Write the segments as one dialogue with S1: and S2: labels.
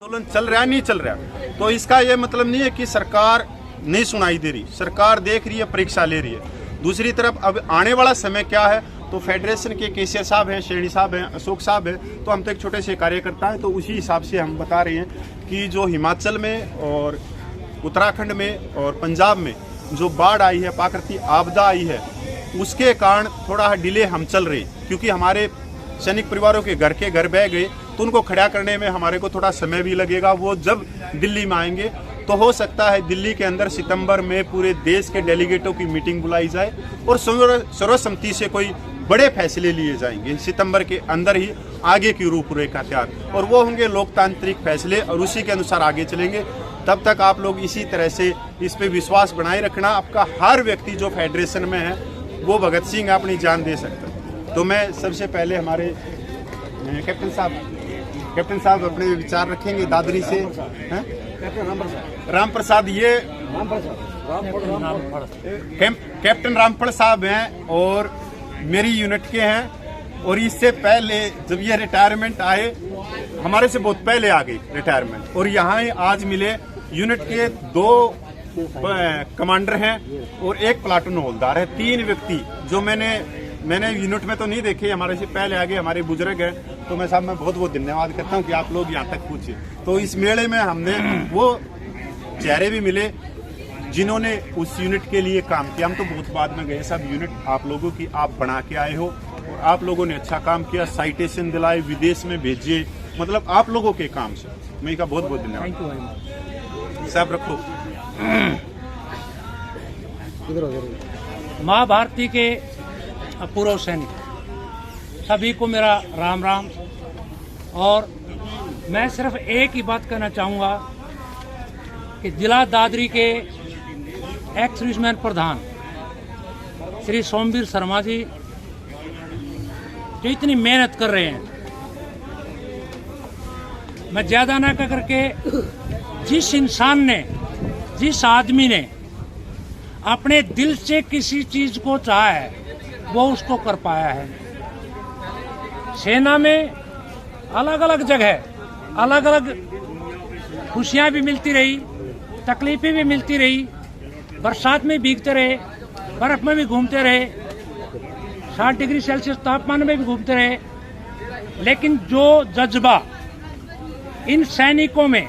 S1: आंदोलन चल रहा है नहीं चल रहा, तो इसका ये मतलब नहीं है कि सरकार नहीं सुनाई दे रही। सरकार देख रही है, परीक्षा ले रही है। दूसरी तरफ अब आने वाला समय क्या है, तो फेडरेशन के केसीआर साहब हैं, शेरनी साहब हैं, अशोक साहब हैं, तो हम तो एक छोटे से कार्यकर्ता हैं, तो उसी हिसाब से हम बता रहे हैं कि जो हिमाचल में और उत्तराखंड में और पंजाब में जो बाढ़ आई है, प्राकृतिक आपदा आई है, उसके कारण थोड़ा डिले हम चल रहे हैं, क्योंकि हमारे सैनिक परिवारों के घर बह गए, तो उनको खड़ा करने में हमारे को थोड़ा समय भी लगेगा। वो जब दिल्ली में आएंगे तो हो सकता है दिल्ली के अंदर सितंबर में पूरे देश के डेलीगेटों की मीटिंग बुलाई जाए और सर्वसम्मति से कोई बड़े फैसले लिए जाएंगे सितंबर के अंदर ही, आगे की रूपरेखा तैयार, और वो होंगे लोकतांत्रिक फैसले और उसी के अनुसार आगे चलेंगे। तब तक आप लोग इसी तरह से इस पे विश्वास बनाए रखना। आपका हर व्यक्ति जो फेडरेशन में है वो भगत सिंह अपनी जान दे सकता है। तो मैं सबसे पहले हमारे कैप्टन साहब अपने विचार रखेंगे दादरी से। राम प्रसाद, ये कैप्टन रामफल साहब हैं और मेरी यूनिट के हैं, और इससे पहले जब ये रिटायरमेंट आए, हमारे से बहुत पहले आ गई रिटायरमेंट, और यहाँ आज मिले यूनिट के 2 कमांडर हैं और 1 प्लाटून हवलदार है। 3 व्यक्ति जो मैंने यूनिट में तो नहीं देखे, हमारे से पहले आगे हमारे बुजुर्ग हैं। तो मैं साहब मैं बहुत बहुत धन्यवाद करता हूँ कि आप लोग यहाँ तक पूछे। तो इस मेले में हमने वो चेहरे भी मिले जिन्होंने उस यूनिट के लिए काम किया। हम तो बहुत बाद में गए, सब यूनिट आप लोगों की आप बना के आए हो और आप लोगों ने अच्छा काम किया, साइटेशन दिलाए, विदेश में भेजे, मतलब आप लोगों के काम से मैं इनका बहुत बहुत धन्यवाद साहब। रखो
S2: माँ भारती के पूर्व सैनिक सभी को मेरा राम राम। और मैं सिर्फ एक ही बात कहना चाहूँगा कि जिला दादरी के एक्स रिजमेंट प्रधान श्री सोमवीर शर्मा जी जो इतनी मेहनत कर रहे हैं, मैं ज़्यादा ना कह करके जिस इंसान ने, जिस आदमी ने अपने दिल से किसी चीज को चाहा है वो उसको कर पाया है। सेना में अलग अलग जगह अलग अलग खुशियां भी मिलती रही, तकलीफें भी मिलती रही, बरसात में भीगते रहे, बर्फ में भी घूमते रहे, 60 डिग्री सेल्सियस तापमान में भी घूमते रहे, लेकिन जो जज्बा इन सैनिकों में,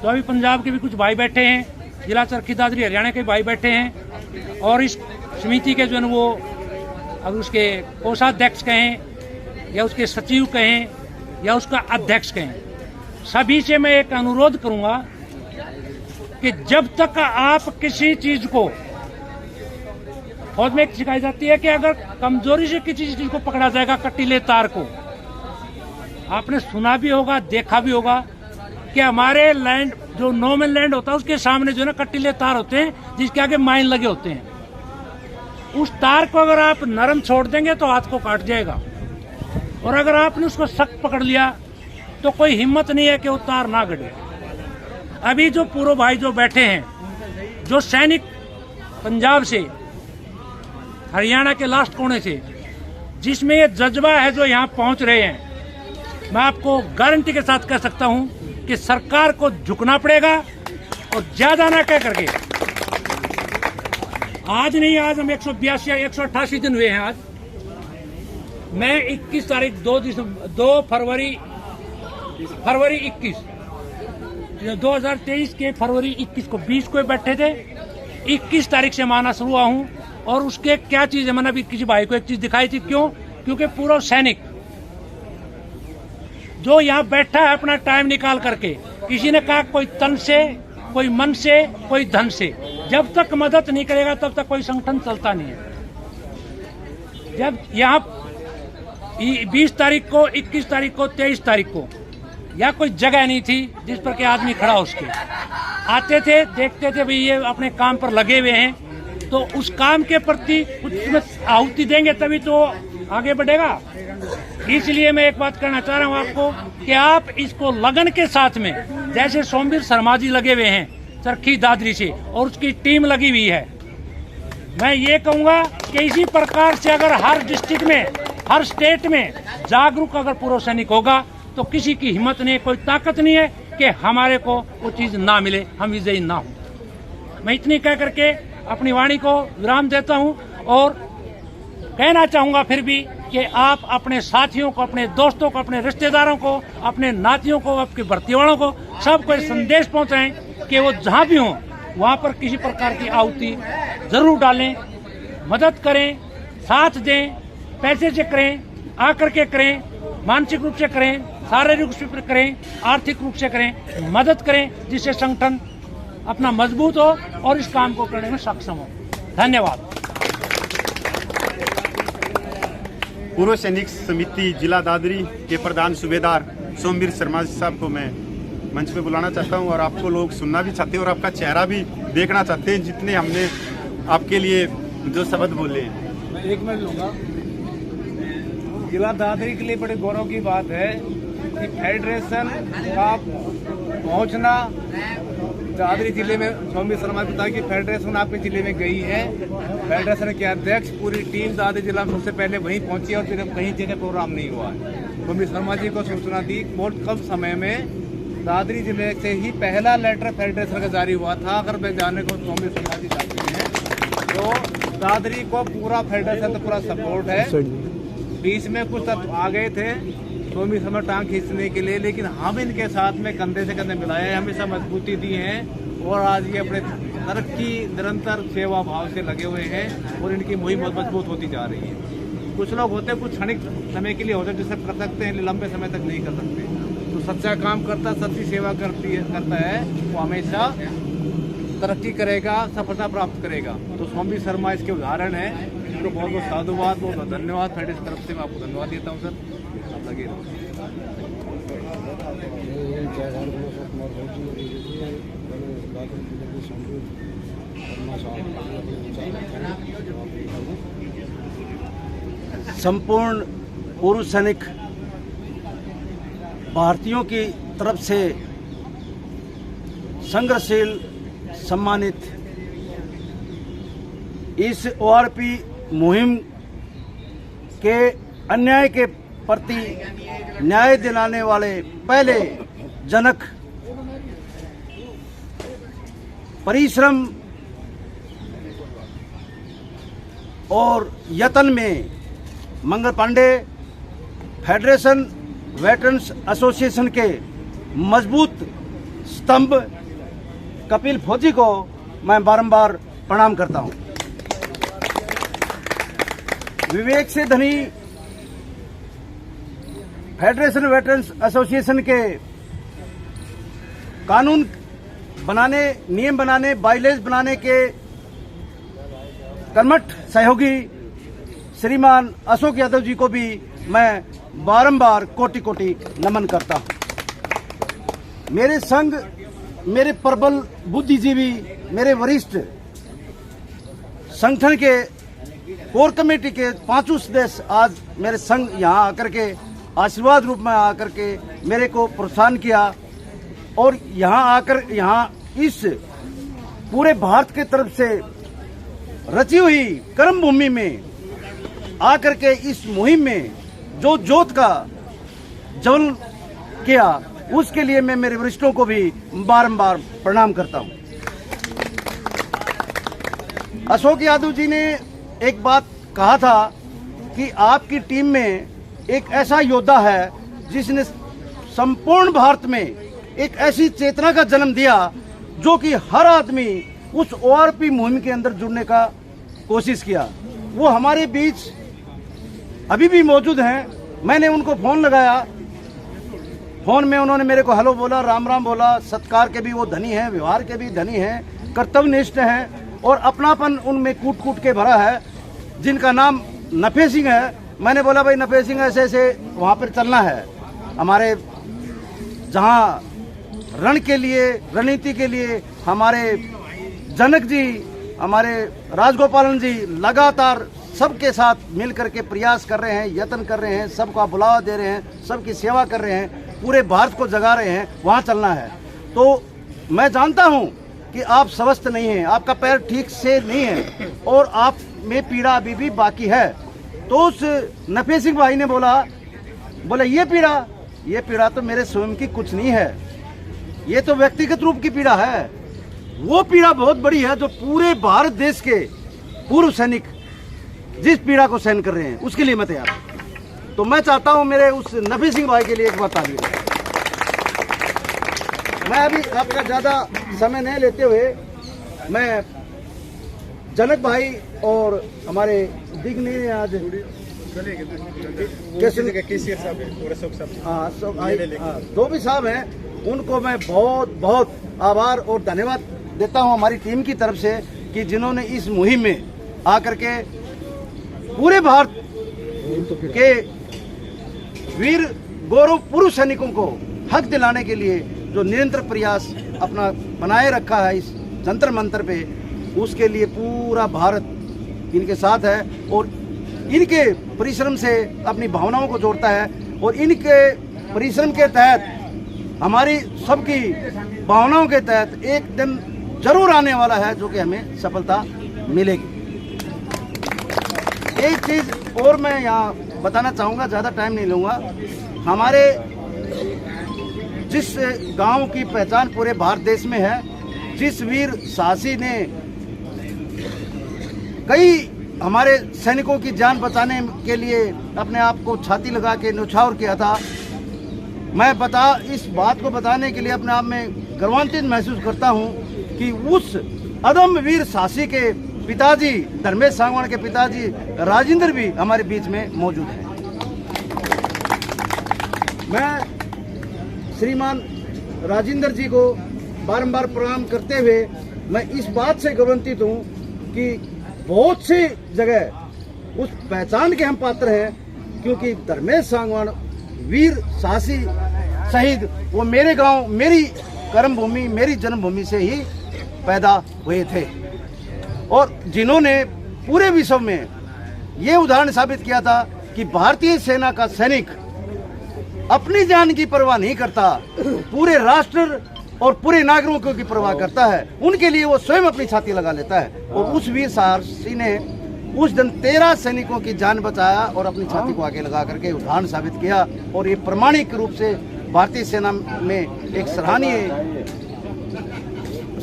S2: तो अभी पंजाब के भी कुछ भाई बैठे हैं, जिला चरखी दादरी हरियाणा के भाई बैठे हैं, और इस समिति के जो है वो अब उसके कोषाध्यक्ष कहें या उसके सचिव कहें या उसका अध्यक्ष कहें, सभी से मैं एक अनुरोध करूंगा कि जब तक आप किसी चीज को, फौज में सिखाई जाती है कि अगर कमजोरी से किसी चीज को पकड़ा जाएगा, कटीले तार को, आपने सुना भी होगा, देखा भी होगा कि हमारे लैंड जो नोमैन लैंड होता है उसके सामने जो है ना कटीले तार होते हैं जिसके आगे माइन लगे होते हैं। उस तार को अगर आप नरम छोड़ देंगे तो हाथ को काट जाएगा, और अगर आपने उसको सख्त पकड़ लिया तो कोई हिम्मत नहीं है कि वो तार ना गड़े। अभी जो पूर्व भाई जो बैठे हैं, जो सैनिक पंजाब से, हरियाणा के लास्ट कोने से, जिसमें ये जज्बा है जो यहाँ पहुंच रहे हैं, मैं आपको गारंटी के साथ कह सकता हूं कि सरकार को झुकना पड़ेगा, और ज्यादा ना कह करके आज नहीं, आज हम 182 या 188 दिन हुए हैं। आज मैं 21 तारीख 2 फरवरी 21 2023 के फरवरी 21 को 20 को बैठे थे, 21 तारीख से माना शुरू हुआ हूं। और उसके क्या चीज है, मैंने अभी किसी भाई को एक चीज दिखाई थी। क्यों? क्योंकि पूरा सैनिक जो यहाँ बैठा है अपना टाइम निकाल करके, किसी ने कहा कोई तन से, कोई मन से, कोई धन से, जब तक मदद नहीं करेगा तब तक कोई संगठन चलता नहीं है। जब यहाँ 20 तारीख को, 21 तारीख को, 23 तारीख को या कोई जगह नहीं थी जिस पर के आदमी खड़ा हो, उसके आते थे, देखते थे भाई ये अपने काम पर लगे हुए हैं, तो उस काम के प्रति कुछ आहुति देंगे तभी तो आगे बढ़ेगा। इसलिए मैं एक बात कहना चाह रहा हूँ आपको कि आप इसको लगन के साथ में, जैसे सोमवीर शर्मा जी लगे हुए हैं चरखी दादरी से और उसकी टीम लगी हुई है, मैं ये कहूँगा कि इसी प्रकार से अगर हर डिस्ट्रिक्ट में, हर स्टेट में जागरूक अगर पूर्व सैनिक होगा तो किसी की हिम्मत नहीं है, कोई ताकत नहीं है कि हमारे को वो चीज ना मिले, हम विजयी ना हो। मैं इतनी कह करके अपनी वाणी को विराम देता हूं और कहना चाहूंगा फिर भी कि आप अपने साथियों को, अपने दोस्तों को, अपने रिश्तेदारों को, अपने नातियों को, आपके भर्ती वालों को, सबको ये संदेश पहुंचाएं कि वो जहां भी हों वहां पर किसी प्रकार की आहुति जरूर डालें, मदद करें, साथ दें, पैसे से करें, आकर के करें, मानसिक रूप से करें, शारीरिक रूप से करें, आर्थिक रूप से करें, मदद करें, जिससे संगठन अपना मजबूत हो और इस काम को करने में सक्षम हो। धन्यवाद।
S1: पूर्व सैनिक समिति जिला दादरी के प्रधान सूबेदार सोमवीर शर्मा साहब को मैं मंच पे बुलाना चाहता हूं और आपको लोग सुनना भी चाहते हैं और आपका चेहरा भी देखना चाहते हैं, जितने हमने आपके लिए जो शब्द बोले हैं।
S3: मैं 1 मिनट लूंगा। जिला दादरी के लिए बड़े गौरव की बात है कि फेडरेशन का पहुंचना दादरी जिले में, सोमवीर शर्मा ने बताया कि फेडरेशन आपके जिले में गई है। फेडरेशन के अध्यक्ष पूरी टीम दादरी जिला में सबसे पहले वहीं पहुंची और फिर कहीं जगह प्रोग्राम नहीं हुआ है। सोमवीर शर्मा जी को सूचना दी, बहुत कम समय में दादरी जिले से ही पहला लेटर फेडरेशन का जारी हुआ था। अगर मैं जाने को सोमवीर शर्मा जी चाहते हैं तो दादरी को पूरा फेडरेशन तो पूरा सपोर्ट है। बीच में कुछ आ गए थे सोमवीर शर्मा टांग खींचने के लिए, लेकिन हम इनके साथ में कंधे से कंधे मिलाए, हमेशा मजबूती दी है और आज ये अपने तरक्की निरंतर सेवा भाव से लगे हुए हैं और इनकी मुहिम बहुत मजबूत होती जा रही है। कुछ लोग होते हैं कुछ क्षणिक समय के लिए होते हैं जिससे कर सकते हैं, लंबे समय तक नहीं कर सकते। तो सच्चा काम करता, सच्ची सेवा करता है, वो हमेशा तरक्की करेगा, सफलता प्राप्त करेगा। तो सोमवीर शर्मा इसके उदाहरण है। तो बहुत बहुत साधुवाद, बहुत बहुत धन्यवाद। फेडरेशन की तरफ से मैं आपको धन्यवाद देता हूँ सर। आप लगे रहो।
S4: संपूर्ण पूर्व सैनिक भारतीयों की तरफ से संघर्षशील सम्मानित इस ओआरपी मुहिम के अन्याय के प्रति न्याय दिलाने वाले पहले जनक, परिश्रम और यत्न में Mangal Pandey, federation veterans association के मजबूत स्तंभ कपिल फौजी को मैं बारंबार प्रणाम करता हूं। विवेक से धनी फेडरेशन वेटरन्स एसोसिएशन के कानून बनाने, नियम बनाने, बाइलेज बनाने के कर्मठ सहयोगी श्रीमान अशोक यादव जी को भी मैं बारंबार कोटि कोटि नमन करता हूं। मेरे संघ, मेरे प्रबल बुद्धिजीवी, मेरे वरिष्ठ संगठन के कोर कमेटी के 5 सदस्य आज मेरे संघ यहाँ आकर के आशीर्वाद रूप में आकर के मेरे को प्रोत्साहन किया और यहाँ आकर यहाँ इस पूरे भारत के तरफ से रची हुई कर्म भूमि में आकर के इस मुहिम में जो जोत का ज्वलन किया, उसके लिए मैं मेरे वरिष्ठों को भी बारंबार प्रणाम करता हूं। अशोक यादव जी ने एक बात कहा था कि आपकी टीम में एक ऐसा योद्धा है जिसने संपूर्ण भारत में एक ऐसी चेतना का जन्म दिया जो कि हर आदमी उस ओआरपी मुहिम के अंदर जुड़ने का कोशिश किया। वो हमारे बीच अभी भी मौजूद हैं। मैंने उनको फोन लगाया, फोन में उन्होंने मेरे को हेलो बोला, राम राम बोला। सत्कार के भी वो धनी हैं, व्यवहार के भी धनी हैं, कर्तव्यनिष्ठ हैं और अपनापन उनमें कूट कूट के भरा है, जिनका नाम नफे सिंह है। मैंने बोला भाई नफे सिंह ऐसे ऐसे वहाँ पर चलना है, हमारे जहाँ रण के लिए, रणनीति के लिए हमारे जनक जी, हमारे राजगोपालन जी लगातार सबके साथ मिल करके प्रयास कर रहे हैं, यत्न कर रहे हैं, सबका बुलावा दे रहे हैं, सबकी सेवा कर रहे हैं, पूरे भारत को जगा रहे हैं, वहाँ चलना है। तो मैं जानता हूँ कि आप स्वस्थ नहीं हैं, आपका पैर ठीक से नहीं है और आप में पीड़ा अभी भी बाकी है। तो उस नफे सिंह भाई ने बोला ये पीड़ा तो मेरे स्वयं की कुछ नहीं है। ये तो व्यक्तिगत रूप की पीड़ा है, वो पीड़ा बहुत बड़ी है जो पूरे भारत देश के पूर्व सैनिक जिस पीड़ा को सहन कर रहे हैं, उसके लिए मैं तैयार हूं। तो मैं चाहता हूं मेरे उस नफी सिंह भाई के लिए एक बार ताली बजाएं। मैं अभी आपका ज्यादा समय नहीं लेते हुए मैं जनक भाई और हमारे दिग्गज आज जो भी साहब हैं उनको मैं बहुत बहुत आभार और धन्यवाद देता हूं हमारी टीम की तरफ से कि जिन्होंने इस मुहिम में आकर के पूरे भारत के वीर गौरव पुरुष सैनिकों को हक दिलाने के लिए जो निरंतर प्रयास अपना बनाए रखा है इस जंतर मंतर पे, उसके लिए पूरा भारत इनके साथ है और इनके परिश्रम से अपनी भावनाओं को जोड़ता है और इनके परिश्रम के तहत हमारी सबकी भावनाओं के तहत एक दिन जरूर आने वाला है जो कि हमें सफलता मिलेगी। एक चीज और मैं यहाँ बताना चाहूँगा, ज़्यादा टाइम नहीं लूँगा। हमारे जिस गांव की पहचान पूरे भारत देश में है, जिस वीर साहसी ने कई हमारे सैनिकों की जान बचाने के लिए अपने आप को छाती लगा के न्यौछावर किया था, मैं इस बात को बताने के लिए अपने आप में गर्वान्वित महसूस करता हूं कि उस अदम्य वीर साहसी के पिताजी धर्मेश सांगवान के पिताजी राजेंद्र भी हमारे बीच में मौजूद हैं। मैं श्रीमान राजेंद्र जी को बारंबार प्रणाम करते हुए मैं इस बात से गौरवान्वित हूँ कि बहुत सी जगह उस पहचान के हम पात्र हैं क्योंकि धर्मेश सांगवान वीर साहसी शहीद वो मेरे गांव, मेरी कर्मभूमि, मेरी जन्मभूमि से ही पैदा हुए थे और जिन्होंने पूरे विश्व में ये उदाहरण साबित किया था कि भारतीय सेना का सैनिक अपनी जान की परवाह नहीं करता, पूरे राष्ट्र और पूरे नागरिकों की परवाह करता है। उनके लिए वो स्वयं अपनी छाती लगा लेता है और उस वीर साहसी ने उस दिन 13 सैनिकों की जान बचाया और अपनी छाती को आगे लगा करके उदाहरण साबित किया और ये प्रमाणिक रूप से भारतीय सेना में एक सराहनीय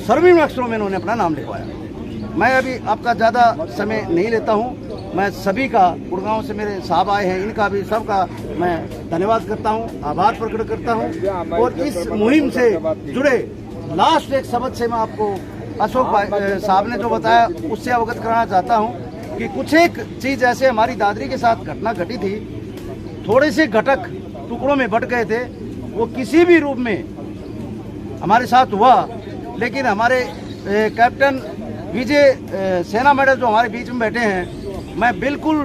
S4: स्वर्णिम अक्षरों में उन्होंने अपना नाम लिखवाया। मैं अभी आपका ज़्यादा समय नहीं लेता हूं। मैं सभी का, गुड़गांव से मेरे साहब आए हैं, इनका भी सबका मैं धन्यवाद करता हूं, आभार प्रकट करता हूं और इस मुहिम से जुड़े लास्ट एक शब्द से मैं आपको अशोक भाई साहब ने जो बताया उससे अवगत कराना चाहता हूं कि कुछ एक चीज़ ऐसे हमारी दादरी के साथ घटना घटी थी। थोड़े से घटक टुकड़ों में बट गए थे, वो किसी भी रूप में हमारे साथ हुआ, लेकिन हमारे कैप्टन विजय सेना मेडल जो हमारे बीच में बैठे हैं, मैं बिल्कुल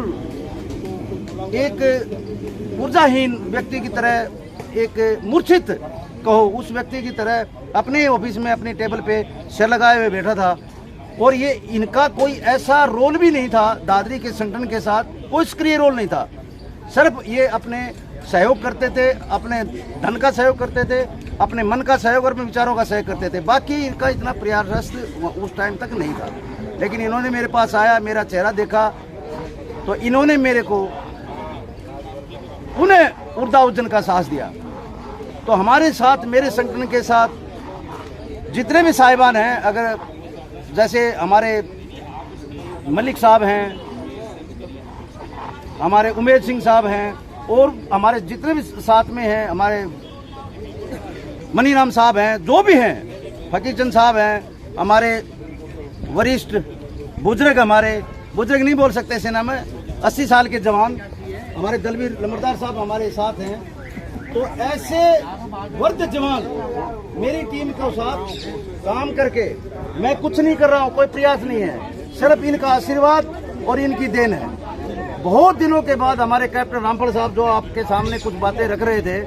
S4: एक ऊर्जाहीन व्यक्ति की तरह, एक मूर्छित कहो उस व्यक्ति की तरह अपने ऑफिस में अपनी टेबल पे सिर लगाए हुए बैठा था और ये इनका कोई ऐसा रोल भी नहीं था दादरी के संगठन के साथ, कोई सक्रिय रोल नहीं था। सिर्फ ये अपने सहयोग करते थे, अपने धन का सहयोग करते थे, अपने मन का सहयोग और अपने विचारों का सहयोग करते थे। बाकी इनका इतना प्रयास उस टाइम तक नहीं था, लेकिन इन्होंने मेरे पास आया, मेरा चेहरा देखा तो इन्होंने मेरे को पुनः ऊर्जाउज्जन का साहस दिया। तो हमारे साथ, मेरे संगठन के साथ जितने भी साहिबान हैं, अगर जैसे हमारे मलिक साहब हैं, हमारे उमेद सिंह साहब हैं और हमारे जितने भी साथ में हैं, हमारे मनीराम साहब हैं, जो भी हैं, फकीर चंद साहब हैं, हमारे वरिष्ठ बुजुर्ग, हमारे बुजुर्ग नहीं बोल सकते सेना में, 80 साल के जवान हमारे दलवीर लम्बरदार साहब हमारे साथ हैं। तो ऐसे वर्द जवान मेरी टीम के साथ काम करके, मैं कुछ नहीं कर रहा हूँ, कोई प्रयास नहीं है, सिर्फ इनका आशीर्वाद और इनकी देन है। बहुत दिनों के बाद हमारे कैप्टन रामफल साहब जो आपके सामने कुछ बातें रख रहे थे,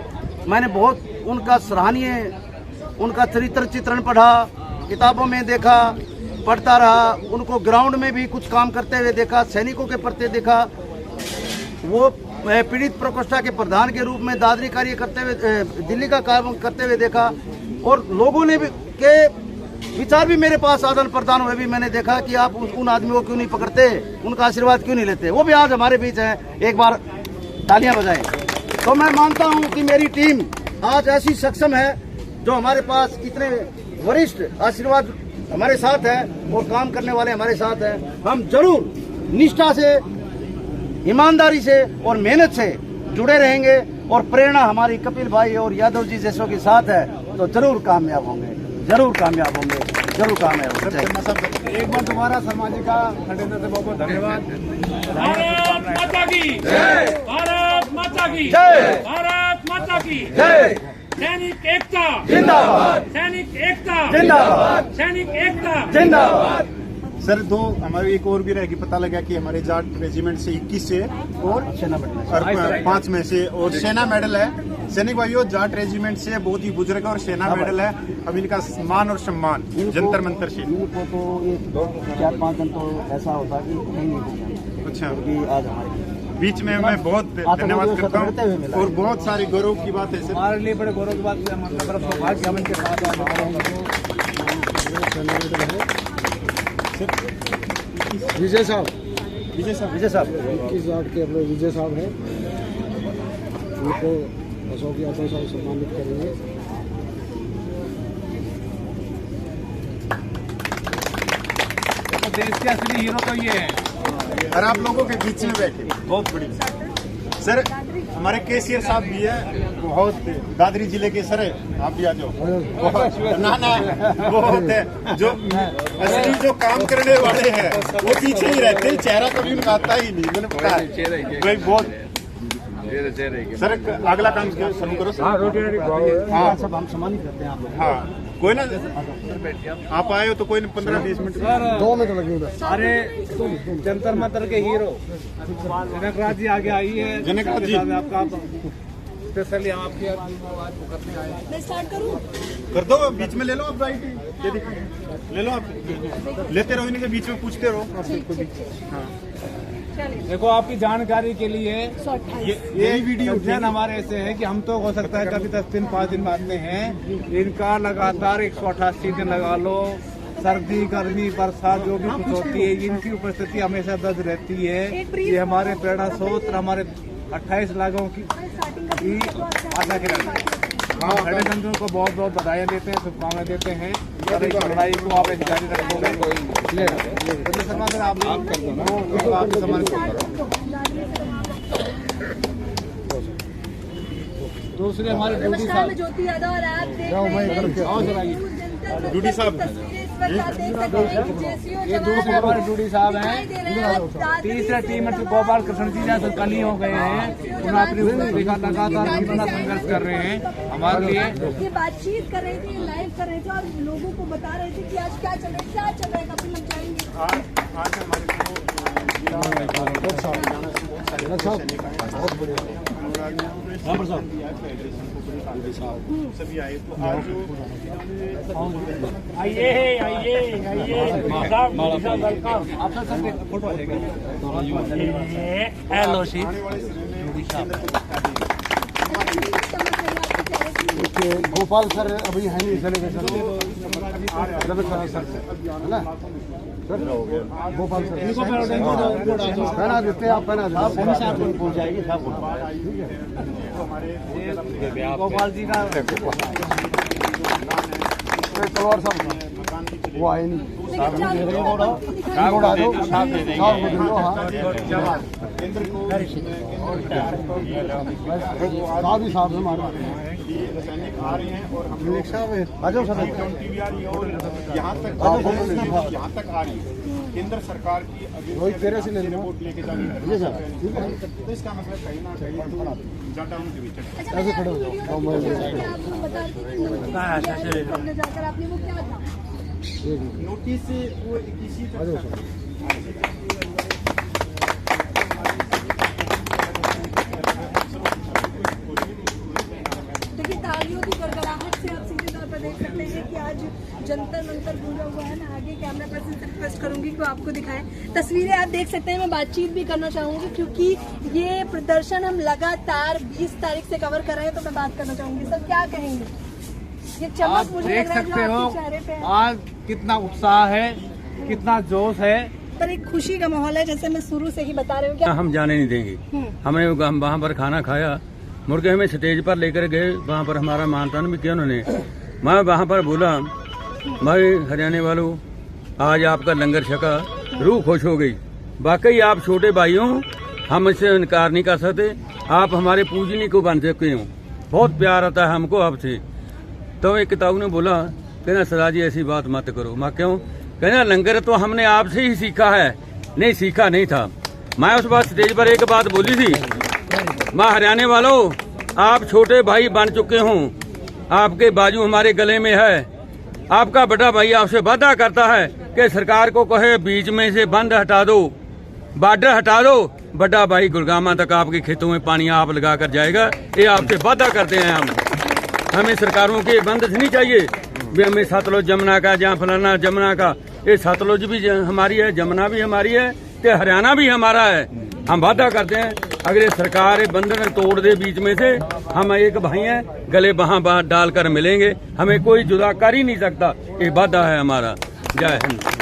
S4: मैंने बहुत उनका सराहनीय, उनका चरित्र चित्रण पढ़ा, किताबों में देखा, पढ़ता रहा, उनको ग्राउंड में भी कुछ काम करते हुए देखा, सैनिकों के प्रति देखा। वो पीड़ित प्रकोष्ठा के प्रधान के रूप में दादरी कार्य करते हुए, दिल्ली का काम करते हुए देखा और लोगों ने भी के विचार भी मेरे पास आदान प्रदान हुए भी मैंने देखा कि आप उन आदमियों को क्यों नहीं पकड़ते, उनका आशीर्वाद क्यों नहीं लेते। वो भी आज हमारे बीच हैं, एक बार तालियां बजाएं। तो मैं मानता हूं कि मेरी टीम आज ऐसी सक्षम है जो हमारे पास इतने वरिष्ठ आशीर्वाद हमारे साथ है और काम करने वाले हमारे साथ हैं, हम जरूर निष्ठा से, ईमानदारी से और मेहनत से जुड़े रहेंगे और प्रेरणा हमारी कपिल भाई और यादव जी जैसों के साथ है तो जरूर कामयाब होंगे, जरूर कामयाब होंगे, जरूर कामयाब होंगे।
S3: एक बार दोबारा शर्मा जी का खंडेन्द्र से बहुत बहुत धन्यवाद।
S2: भारत माता की जय, भारत माता की
S4: जय,
S2: भारत माता की
S4: जय,
S2: सैनिक एकता
S4: जिंदाबाद,
S2: सैनिक एकता
S4: जिंदाबाद,
S2: सैनिक एकता
S4: जिंदाबाद।
S1: सर दो हमारे एक और भी रहेगी, पता लगा कि हमारे जाट रेजिमेंट से 21 से और
S4: सेना मेडल
S1: और 5 में से और सेना मेडल है। सैनिक भाइयों, जाट रेजिमेंट से बहुत ही बुजुर्ग और सेना मेडल है। अब इनका मान और सम्मान जंतर मंतर से।
S4: इनको तो एक 4-5 दिन तो ऐसा होता कि कहीं नहीं पहुंचा,
S1: अच्छा,
S4: क्योंकि आज हमारे
S1: बीच में मैं बहुत धन्यवाद करता हूँ और बहुत सारी गौरव की बात है सर।
S3: हमारे लिए बड़े गौरव की बात है, मतलब सौभाग्य हम इनके साथ हैं।
S5: विजय साहब,
S1: विजय साहब,
S4: विजय साहब
S5: 21 जाट के अपने विजय साहब हैं, उनको अशोक यादव साहब सम्मानित करेंगे।
S3: तो देश के असली हीरो तो ये है।
S1: और आप लोगों के बीच में बैठे, बहुत बड़ी सर। हमारे केसीआर साहब भी है, बहुत दादरी जिले के सर है, आप भी आ जाओ। बहुत ना बहुत है, जो असली जो काम करने वाले हैं वो पीछे ही रहते हैं, चेहरा कभी उनका आता ही नहीं। मैंने पता है भाई, बहुत सर। अगला काम शुरू करो सर।
S4: हाँ, सब हम सम्मानित करते हैं आप लोग।
S1: हाँ, कोई ना, आप आए हो तो कोई 15-20 मिनट
S5: 2 मिनट लगेंगे।
S3: अरे जंतर मंतर के हीरो जनक राज जी आगे आई है।
S1: जनक राज जी,
S3: आपका स्पेशली हम आपकी आवाज को करने आए हैं।
S6: मैं स्टार्ट करूं?
S1: कर दो, बीच में ले लो आप, राइट ये देखिए, ले लो आप, लेते रहो इनके बीच में, पूछते रहो। हाँ,
S3: देखो आपकी जानकारी के लिए
S1: ये वीडियो
S3: उद्यान हमारे ऐसे हैं कि हम तो हो सकता है कभी 10 दिन 5 दिन बाद में हैं, इनका लगातार 188 दिन लगा लो, सर्दी गर्मी बरसात जो भी कुछ होती है, इनकी उपस्थिति हमेशा दर्ज रहती है। ये हमारे प्रेरणा स्रोत, हमारे 28 लाखों की आशा के फेडरेशन को बहुत बहुत बधाई देते हैं, शुभकामनाएं देते हैं और इस लड़ाई को आप ऐसे जारी रखोगे। शर्मा सर, आप आपको सम्मानित करो। दूसरे हमारे ड्यूटी
S6: नमस्कार, मैं ज्योति यादव और आप देख रहे हैं
S1: ड्यूटी साहब।
S3: ये दूसरे हमारे ड्यूटी साहब हैं। तीसरे टीम में गोपाल कृष्ण जी जैसे कल ही हो गए हैं, उन्होंने लगातार अपना संघर्ष कर रहे हैं हमारे लिए।
S6: ये बातचीत कर रहे थे, लाइव कर रहे थे और लोगों को बता रहे थे कि आज क्या चल रहा है, कपिल हम जाएंगे।
S1: आज हमारे सभी आए तो आज
S2: आइए आइए आइए,
S3: आपका सब फोटो आ जाएगा।
S2: हेलो सी
S5: गोपाल सर अभी है नहीं, चले गए सर, सर है ना सर, गोपाल सर पहना देते हैं, आप पहना देते
S4: पहुंच जाएगी सब।
S3: गोपाल जी का
S5: तलवार साहब वो आए नहीं, साहब हमारे
S1: सैनिक आ रहे हैं और हम लोग
S5: आ जाओ सर,
S1: यहाँ तक आ रही है। केंद्र सरकार की
S5: रोहित तेरे से ले लो,
S1: वोट लेके जानी है,
S5: ठीक है,
S1: तो इसका मतलब कहीं ना कहीं जाटा उनके बीच
S5: ऐसे खड़े हो जाओ।
S6: जाकर आपने वो क्या था?
S1: नोटिस से वो किसी
S6: देखिए, तालियों की गड़गड़ाहट से आप सीधे तौर पर देख सकते हैं कि आज जंतर मंतर पूरा हुआ है। मैं आगे कैमरा पर्सन से रिक्वेस्ट करूंगी कि वो आपको दिखाएं तस्वीरें। आप देख सकते हैं, मैं बातचीत भी करना चाहूंगी क्योंकि ये प्रदर्शन हम लगातार 20 तारीख से कवर कर रहे हैं, तो मैं बात करना चाहूंगी। सर, क्या कहेंगे? ये
S3: आप
S6: चमक मुझे
S3: देख
S6: लग रहा है
S3: सकते
S6: जो
S3: हो
S6: आपके चेहरे पे है।
S3: आज कितना उत्साह है, कितना जोश है।
S6: पर एक खुशी का माहौल है, जैसे मैं शुरू से ही बता रही हूँ। क्या
S7: हम जाने नहीं देंगे। हमने वहाँ पर खाना खाया, मुर्गे हमें स्टेज पर लेकर गए, वहाँ पर हमारा मानतान भी किया उन्होंने। मैं वहाँ पर बोला, भाई हरियाणा वालों, आज आपका लंगर छका, रूह खुश हो गई। वाकई आप छोटे भाई हो, हम इससे इनकार नहीं कर सकते। आप हमारे पूजनी को बन चुके हो, बहुत प्यार आता है हमको आपसे। तो एक ताऊ ने बोला, कहना सरदार जी ऐसी बात मत करो। मैं क्यों? कहना लंगर तो हमने आपसे ही सीखा है। नहीं, सीखा नहीं था। मैं उस बात स्टेज पर एक बात बोली थी, मैं हरियाणा वालों, आप छोटे भाई बन चुके हो, आपके बाजू हमारे गले में है। आपका बड़ा भाई आपसे वादा करता है कि सरकार को कहे बीच में से बंद हटा दो, बॉर्डर हटा दो, बड़ा भाई गुरगामा तक आपके खेतों में पानी आप लगा कर जाएगा। ये आपसे वादा करते हैं हम। हमें सरकारों की बंदिश नहीं चाहिए भी हमें सतलुज जमुना का, जहाँ फलाना जमुना का, ये सतलुज भी हमारी है, जमुना भी हमारी है, तो हरियाणा भी हमारा है। हम वादा करते हैं अगर ये सरकार बंधन तोड़ दे बीच में से, हम एक भाई हैं, गले वहाँ डालकर मिलेंगे। हमें कोई जुदा कर ही नहीं सकता, ये वादा है हमारा। जय हिंद।